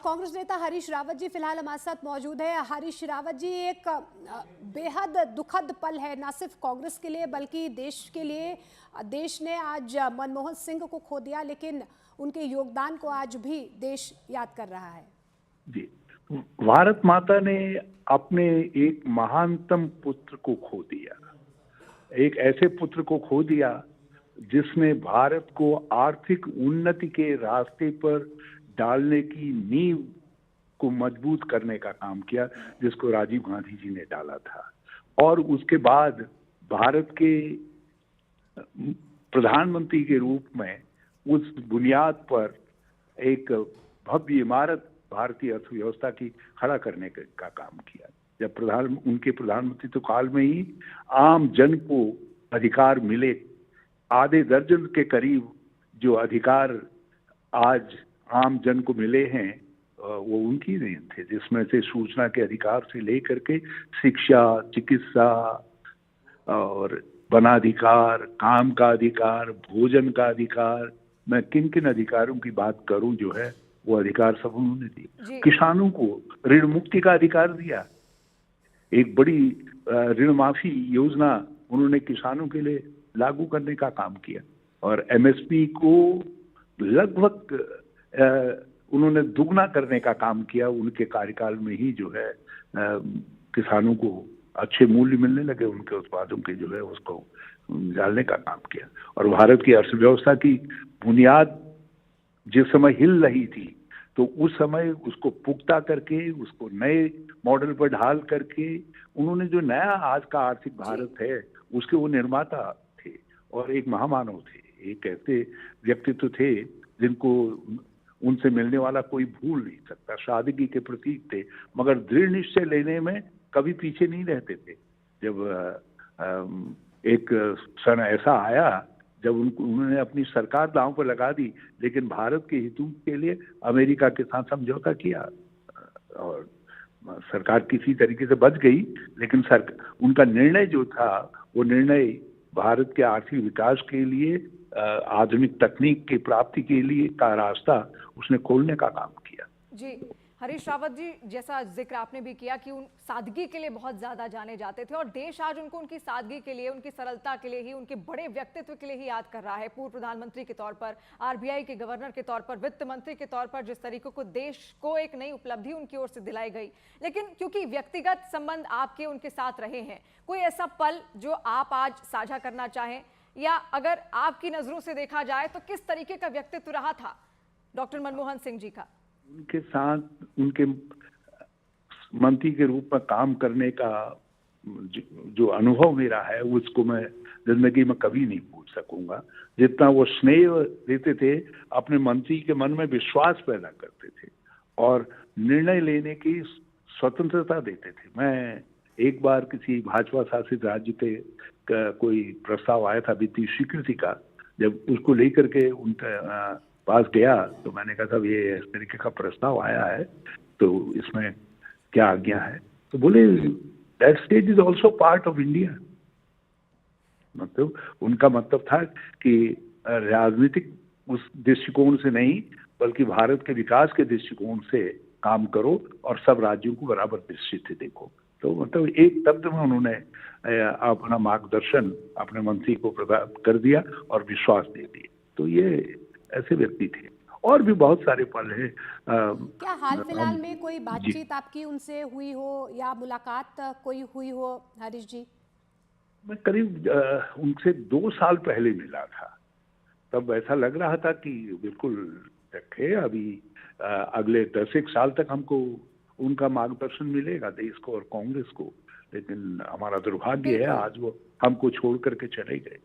कांग्रेस नेता हरीश रावत जी फिलहाल हमारे साथ मौजूद है। हरीश रावत जी, एक बेहद दुखद पल है न सिर्फ कांग्रेस के लिए बल्कि देश के लिए। देश ने आज मनमोहन सिंह को खो दिया, लेकिन उनके योगदान को आज भी देश याद कर रहा है। जी, भारत माता ने अपने एक महानतम पुत्र को खो दिया। एक ऐसे पुत्र को खो दिया जिसने भारत को आर्थिक उन्नति के रास्ते पर डालने की नींव को मजबूत करने का काम किया, जिसको राजीव गांधी जी ने डाला था। और उसके बाद भारत के प्रधानमंत्री के रूप में उस बुनियाद पर एक भव्य इमारत भारतीय अर्थव्यवस्था की खड़ा करने का काम किया। जब उनके प्रधानमंत्री तो काल में ही आम जन को अधिकार मिले, आधे दर्जन के करीब जो अधिकार आज आम जन को मिले हैं वो उनकी देन थे, जिसमें से सूचना के अधिकार से लेकर के शिक्षा, चिकित्सा और वनाधिकार, काम का अधिकार, भोजन का अधिकार, मैं किन किन अधिकारों की बात करूं, जो है वो अधिकार सब उन्होंने दिए। किसानों को ऋण मुक्ति का अधिकार दिया। एक बड़ी ऋण माफी योजना उन्होंने किसानों के लिए लागू करने का काम किया और एमएसपी को लगभग उन्होंने दुगना करने का काम किया। उनके कार्यकाल में ही जो है किसानों को अच्छे मूल्य मिलने लगे, उनके उत्पादों के जो है उसको डालने का काम किया। और भारत की अर्थव्यवस्था की बुनियाद जिस समय हिल रही थी, तो उस समय उसको पुख्ता करके, उसको नए मॉडल पर ढाल करके उन्होंने जो नया आज का आर्थिक भारत है उसके वो निर्माता थे और एक महामानव थे। एक ऐसे व्यक्तित्व थे जिनको उनसे मिलने वाला कोई भूल नहीं सकता। सादगी के प्रतीक थे, मगर दृढ़ निश्चय लेने में कभी पीछे नहीं रहते थे। जब एक क्षण ऐसा आया जब उन्होंने अपनी सरकार दांव पर लगा दी, लेकिन भारत के हितों के लिए अमेरिका के साथ समझौता किया और सरकार किसी तरीके से बच गई। लेकिन उनका निर्णय जो था वो निर्णय भारत के आर्थिक विकास के लिए, आधुनिक तकनीक की प्राप्ति के लिए का रास्ता उसने खोलने का काम किया। जी हरीश रावत जी, जैसा जिक्र आपने भी किया कि उन सादगी के लिए बहुत ज्यादा जाने जाते थे और देश आज उनको उनकी सादगी के लिए, उनकी सरलता के लिए ही, उनके बड़े व्यक्तित्व के लिए ही याद कर रहा है। पूर्व प्रधानमंत्री के तौर पर, आरबीआई के गवर्नर के तौर पर, वित्त मंत्री के तौर पर जिस तरीके को देश को एक नई उपलब्धि उनकी ओर से दिलाई गई। लेकिन क्योंकि व्यक्तिगत संबंध आपके उनके साथ रहे हैं, कोई ऐसा पल जो आप आज साझा करना चाहें, या अगर आपकी नजरों से देखा जाए तो किस तरीके का व्यक्तित्व रहा था डॉक्टर मनमोहन सिंह जी का? उनके साथ उनके मंत्री के रूप में काम करने का जो अनुभव मेरा है उसको मैं जिंदगी में कभी नहीं भूल सकूंगा। जितना वो स्नेह देते थे, अपने मंत्री के मन में विश्वास पैदा करते थे और निर्णय लेने की स्वतंत्रता देते थे। मैं एक बार किसी भाजपा शासित राज्य के कोई प्रस्ताव आया था वित्तीय स्वीकृति का, जब उसको लेकर के उनका पास गया तो मैंने कहा साहब ये इस तरीके का प्रस्ताव आया है, तो इसमें क्या आज्ञा है? तो बोले that state is also part of India. मतलब उनका मतलब था कि राजनीतिक उस दृष्टिकोण से नहीं बल्कि भारत के विकास के दृष्टिकोण से काम करो और सब राज्यों को बराबर दृष्टि से देखो। तो मतलब एक शब्द में उन्होंने अपना मार्गदर्शन अपने मंत्री को प्रदान कर दिया और विश्वास दे दिया। तो ये ऐसे व्यक्ति थे और भी बहुत सारे पल हैं। क्या हाल फिलहाल में कोई बातचीत आपकी उनसे हुई हो या मुलाकात कोई हुई हो हरीश जी? मैं करीब उनसे 2 साल पहले मिला था। तब ऐसा लग रहा था कि बिल्कुल रखे अभी अगले 10 साल तक हमको उनका मार्गदर्शन मिलेगा देश को और कांग्रेस को। लेकिन हमारा दुर्भाग्य है आज वो हमको छोड़ करके चले गए।